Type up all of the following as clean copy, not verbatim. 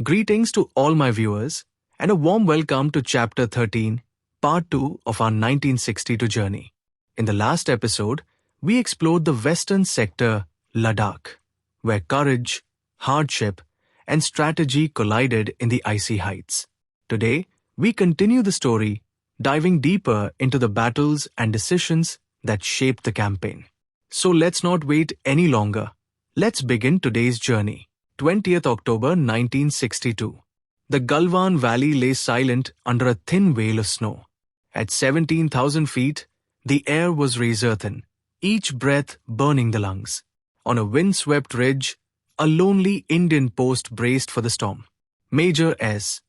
Greetings to all my viewers and a warm welcome to Chapter 13, Part 2 of our 1962 journey. In the last episode, we explored the western sector, Ladakh, where courage, hardship, and strategy collided in the icy heights. Today, we continue the story, diving deeper into the battles and decisions that shaped the campaign. So let's not wait any longer. Let's begin today's journey. 20th October 1962. The Galwan Valley lay silent under a thin veil of snow. At 17,000 feet, the air was razor-thin, each breath burning the lungs. On a wind-swept ridge, a lonely Indian post braced for the storm. Major S.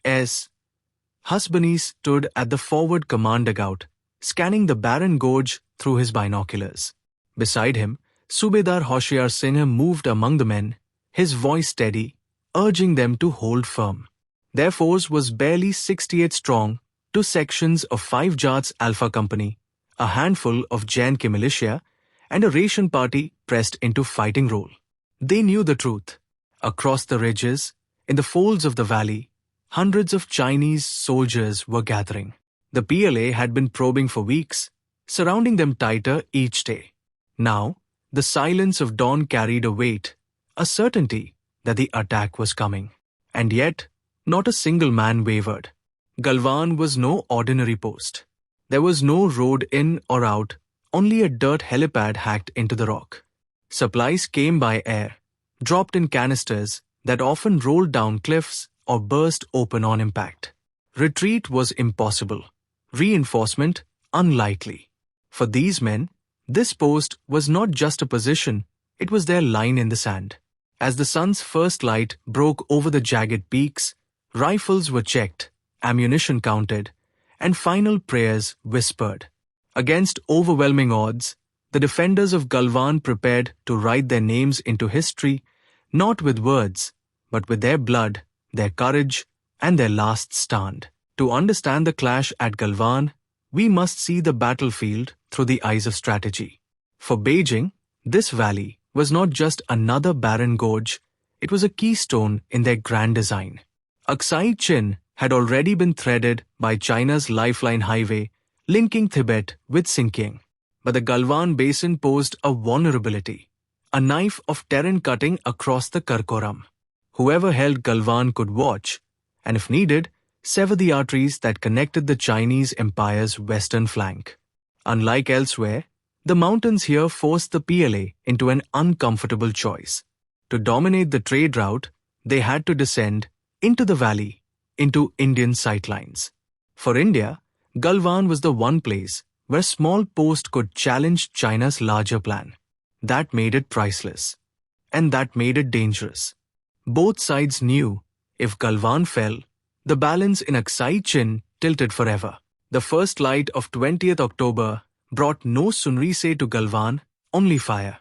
Hasabnis stood at the forward command dugout, scanning the barren gorge through his binoculars. Beside him, Subedar Hoshiar Singh moved among the men, his voice steady, urging them to hold firm. Their force was barely 68 strong, 2 sections of 5 Jats Alpha Company, a handful of Jain militia, and a ration party pressed into fighting role. They knew the truth. Across the ridges, in the folds of the valley, hundreds of Chinese soldiers were gathering. The PLA had been probing for weeks, surrounding them tighter each day. Now, the silence of dawn carried a weight, a certainty that the attack was coming. And yet, not a single man wavered. Galwan was no ordinary post. There was no road in or out, only a dirt helipad hacked into the rock. Supplies came by air, dropped in canisters that often rolled down cliffs or burst open on impact. Retreat was impossible. Reinforcement unlikely. For these men, this post was not just a position, it was their line in the sand. As the sun's first light broke over the jagged peaks, rifles were checked, ammunition counted, and final prayers whispered. Against overwhelming odds, the defenders of Galwan prepared to write their names into history, not with words, but with their blood, their courage, and their last stand. To understand the clash at Galwan, we must see the battlefield through the eyes of strategy. For Beijing, this valley was not just another barren gorge, it was a keystone in their grand design. Aksai Chin had already been threaded by China's lifeline highway linking Tibet with Singh. But the Galwan Basin posed a vulnerability, a knife of terrain cutting across the Karakoram. Whoever held Galwan could watch, and if needed, sever the arteries that connected the Chinese empire's western flank. Unlike elsewhere, the mountains here forced the PLA into an uncomfortable choice. To dominate the trade route, they had to descend into the valley, into Indian sightlines. For India, Galwan was the one place where a small post could challenge China's larger plan. That made it priceless. And that made it dangerous. Both sides knew, if Galwan fell, the balance in Aksai Chin tilted forever. The first light of 20th October brought no sunrise to Galwan, only fire.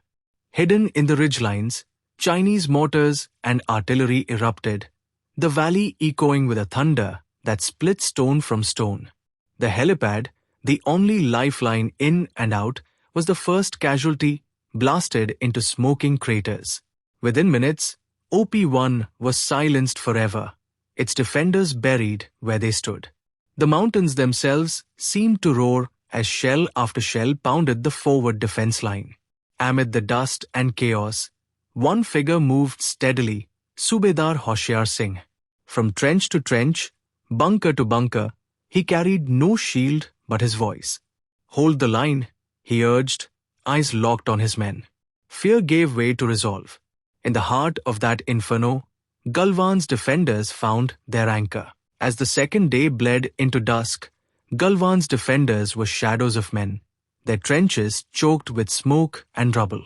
Hidden in the ridgelines, Chinese mortars and artillery erupted, the valley echoing with a thunder that split stone from stone. The helipad, the only lifeline in and out, was the first casualty, blasted into smoking craters. Within minutes, OP-1 was silenced forever, its defenders buried where they stood. The mountains themselves seemed to roar as shell after shell pounded the forward defense line. Amid the dust and chaos, one figure moved steadily, Subedar Hoshiar Singh. From trench to trench, bunker to bunker, he carried no shield but his voice. Hold the line, he urged, eyes locked on his men. Fear gave way to resolve. In the heart of that inferno, Galwan's defenders found their anchor. As the second day bled into dusk, Galwan's defenders were shadows of men, their trenches choked with smoke and rubble.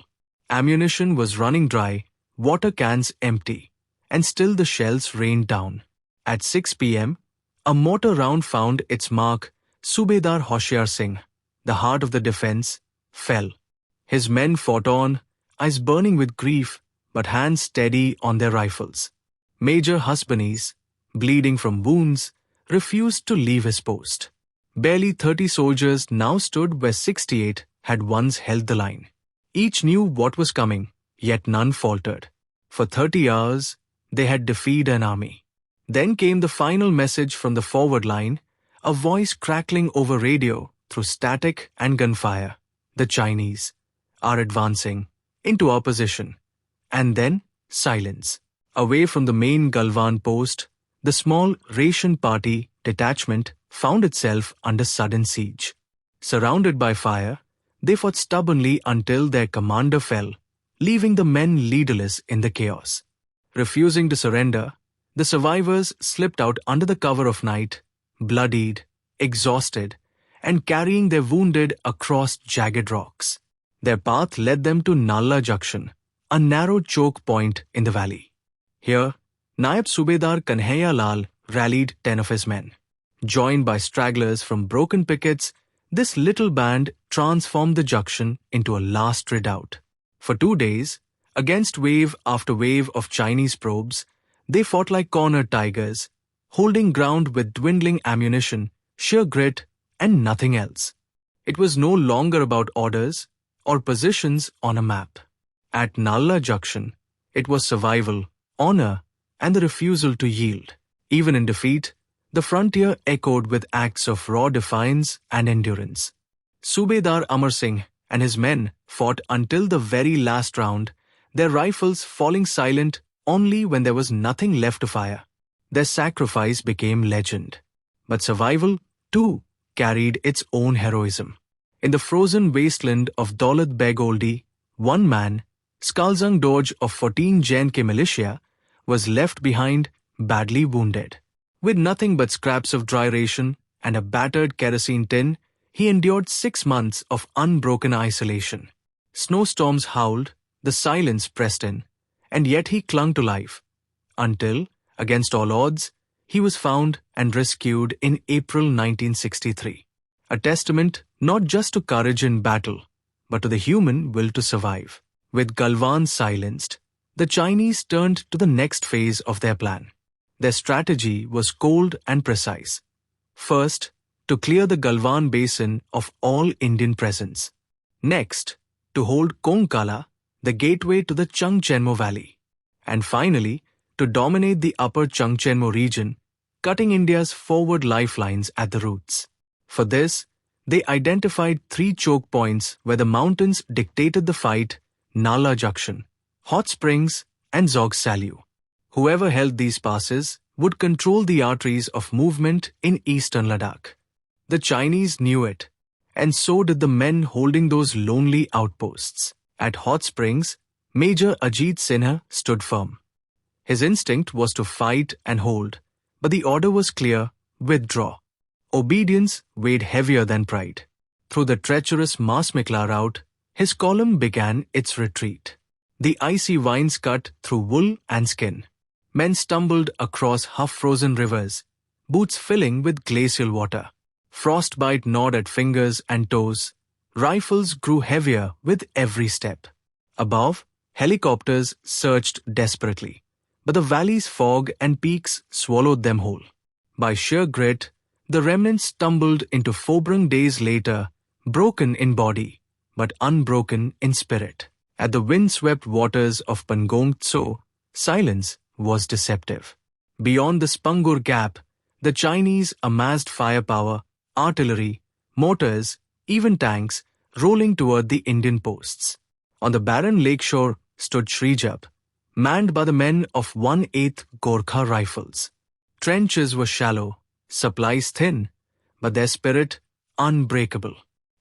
Ammunition was running dry, water cans empty, and still the shells rained down. At 6 p.m., a mortar round found its mark. Subedar Hoshiar Singh, the heart of the defense, fell. His men fought on, eyes burning with grief, but hands steady on their rifles. Major Hasabnis, bleeding from wounds, refused to leave his post. Barely 30 soldiers now stood where 68 had once held the line. Each knew what was coming, yet none faltered. For 30 hours, they had defeated an army. Then came the final message from the forward line, a voice crackling over radio through static and gunfire. The Chinese are advancing into opposition. And then silence. Away from the main Galwan post, the small ration party detachment found itself under sudden siege. Surrounded by fire, they fought stubbornly until their commander fell, leaving the men leaderless in the chaos. Refusing to surrender, the survivors slipped out under the cover of night, bloodied, exhausted, and carrying their wounded across jagged rocks. Their path led them to Nalla Junction, a narrow choke point in the valley. Here, Naib Subedar Kanhaiya Lal rallied 10 of his men. Joined by stragglers from broken pickets, this little band transformed the junction into a last redoubt. For 2 days, against wave after wave of Chinese probes, they fought like cornered tigers, holding ground with dwindling ammunition, sheer grit, and nothing else. It was no longer about orders or positions on a map. At Nalla Junction, it was survival, honor, and the refusal to yield. Even in defeat, the frontier echoed with acts of raw defiance and endurance. Subedar Amar Singh and his men fought until the very last round, their rifles falling silent only when there was nothing left to fire. Their sacrifice became legend. But survival, too, carried its own heroism. In the frozen wasteland of Daulat Beg Oldi, one man, Skalzang Doj of 14 JNK militia, was left behind, badly wounded. With nothing but scraps of dry ration and a battered kerosene tin, he endured 6 months of unbroken isolation. Snowstorms howled, the silence pressed in, and yet he clung to life. Until, against all odds, he was found and rescued in April 1963. A testament not just to courage in battle, but to the human will to survive. With Galwan silenced, the Chinese turned to the next phase of their plan. Their strategy was cold and precise. First, to clear the Galwan Basin of all Indian presence. Next, to hold Kongkala, the gateway to the Changchenmo Valley. And finally, to dominate the upper Changchenmo region, cutting India's forward lifelines at the roots. For this, they identified 3 choke points where the mountains dictated the fight: Nalla Junction, Hot Springs, and Zog Salu. Whoever held these passes would control the arteries of movement in eastern Ladakh. The Chinese knew it, and so did the men holding those lonely outposts. At Hot Springs, Major Ajit Sinha stood firm. His instinct was to fight and hold, but the order was clear: withdraw. Obedience weighed heavier than pride. Through the treacherous Masmikla route, his column began its retreat. The icy vines cut through wool and skin. Men stumbled across half-frozen rivers, boots filling with glacial water. Frostbite gnawed at fingers and toes. Rifles grew heavier with every step. Above, helicopters searched desperately, but the valley's fog and peaks swallowed them whole. By sheer grit, the remnants stumbled into Phobrang days later, broken in body, but unbroken in spirit. At the wind-swept waters of Pangong Tso, silence was deceptive. Beyond the Spanggur Gap, the Chinese amassed firepower, artillery, mortars, even tanks, rolling toward the Indian posts. On the barren lakeshore stood Srijap, manned by the men of 1/8 Gorkha rifles. Trenches were shallow, supplies thin, but their spirit unbreakable.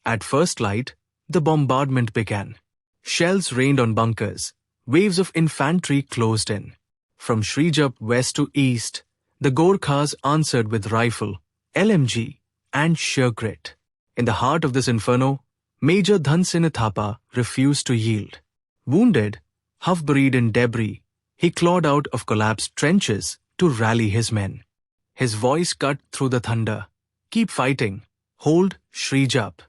At first light, the bombardment began. Shells rained on bunkers, waves of infantry closed in. From Srijap west to east, the Gorkhas answered with rifle, LMG, and sheer grit. In the heart of this inferno, Major Dhan Thapa refused to yield. Wounded, half-buried in debris, he clawed out of collapsed trenches to rally his men. His voice cut through the thunder. Keep fighting. Hold Srijap.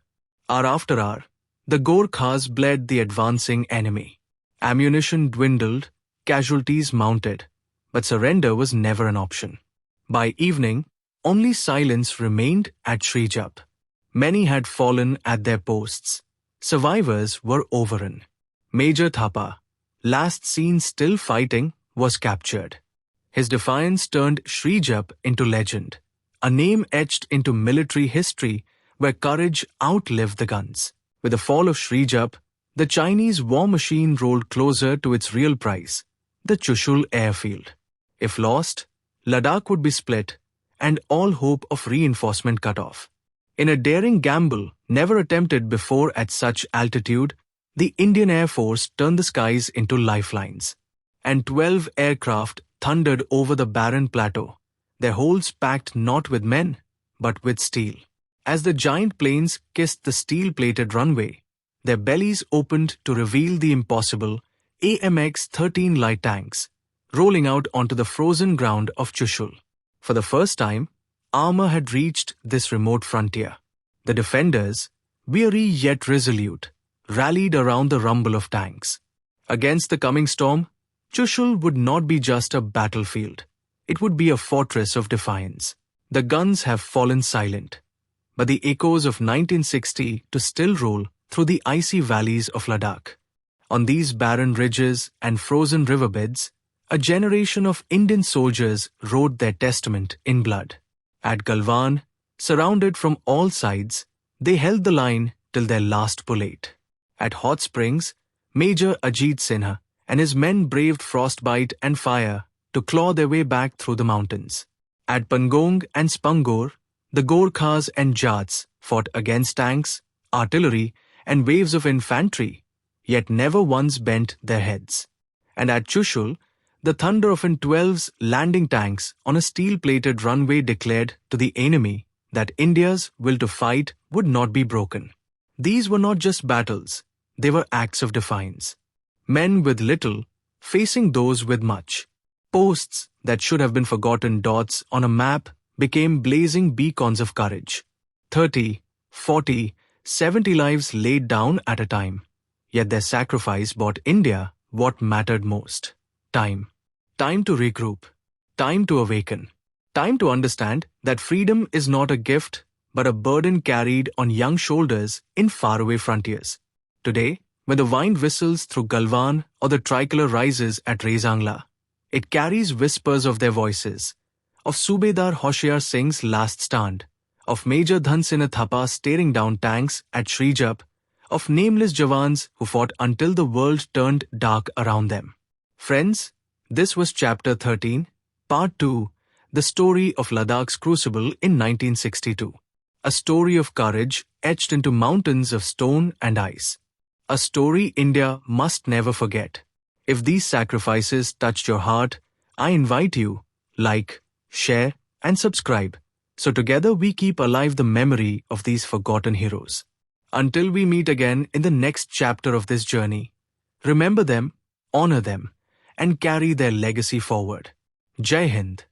Hour after hour, the Gorkhas bled the advancing enemy. Ammunition dwindled, casualties mounted, but surrender was never an option. By evening, only silence remained at Srijap. Many had fallen at their posts. Survivors were overrun. Major Thapa, last seen still fighting, was captured. His defiance turned Srijap into legend, a name etched into military history where courage outlived the guns. With the fall of Srijap, the Chinese war machine rolled closer to its real prize, the Chushul airfield. If lost, Ladakh would be split and all hope of reinforcement cut off. In a daring gamble never attempted before at such altitude, the Indian Air Force turned the skies into lifelines, and 12 aircraft thundered over the barren plateau, their holds packed not with men, but with steel. As the giant planes kissed the steel-plated runway, their bellies opened to reveal the impossible AMX-13 light tanks, rolling out onto the frozen ground of Chushul. For the first time, armor had reached this remote frontier. The defenders, weary yet resolute, rallied around the rumble of tanks. Against the coming storm, Chushul would not be just a battlefield. It would be a fortress of defiance. The guns have fallen silent, but the echoes of 1960 to still roll through the icy valleys of Ladakh. On these barren ridges and frozen riverbeds, a generation of Indian soldiers wrote their testament in blood. At Galwan, surrounded from all sides, they held the line till their last bullet. At Hot Springs, Major Ajit Sinha and his men braved frostbite and fire to claw their way back through the mountains. At Pangong and Spanggur, the Gorkhas and Jats fought against tanks, artillery, and waves of infantry, yet never once bent their heads. And at Chushul, the thunder of N-12's landing tanks on a steel-plated runway declared to the enemy that India's will to fight would not be broken. These were not just battles, they were acts of defiance. Men with little facing those with much. Posts that should have been forgotten dots on a map became blazing beacons of courage. 30, 40, 70 lives laid down at a time. Yet their sacrifice bought India what mattered most. Time. Time to regroup. Time to awaken. Time to understand that freedom is not a gift, but a burden carried on young shoulders in faraway frontiers. Today, when the wind whistles through Galwan or the tricolor rises at Rezang, it carries whispers of their voices, of Subedar Hoshiar Singh's last stand, of Major Dhan Thapa staring down tanks at Srijap, of nameless Jawans who fought until the world turned dark around them. Friends, this was Chapter 13, Part 2, the story of Ladakh's crucible in 1962. A story of courage etched into mountains of stone and ice. A story India must never forget. If these sacrifices touched your heart, I invite you, like, share, and subscribe, so together we keep alive the memory of these forgotten heroes. Until we meet again in the next chapter of this journey, remember them, honor them, and carry their legacy forward. Jai Hind.